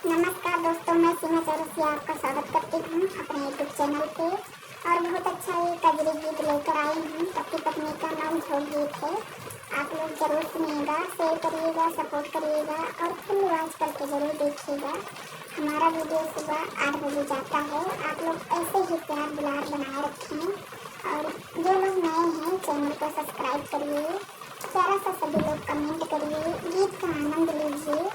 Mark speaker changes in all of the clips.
Speaker 1: नमस्कार दोस्तों, मैं सीमा चौरसिया आपका स्वागत करती हूँ अपने यूट्यूब चैनल पे। और बहुत अच्छा ये कजरी गीत लेकर आई हूँ। पति पत्नी का नाम झोल गीत है। आप लोग जरूर सुनिएगा, शेयर करिएगा, सपोर्ट करिएगा और फुल वॉच करके जरूर देखिएगा। हमारा वीडियो सुबह 8 बजे जाता है। आप लोग ऐसे ही प्यार दुलार बनाए रखें और जो लोग नए हैं चैनल को सब्सक्राइब करिए। प्यारा सा सभी लोग कमेंट करिए, गीत का आनंद लीजिए।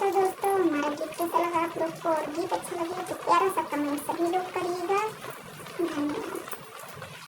Speaker 1: तो दोस्तों, हमारा गीत कैसा लगा आप लोग को और गीत अच्छा लगे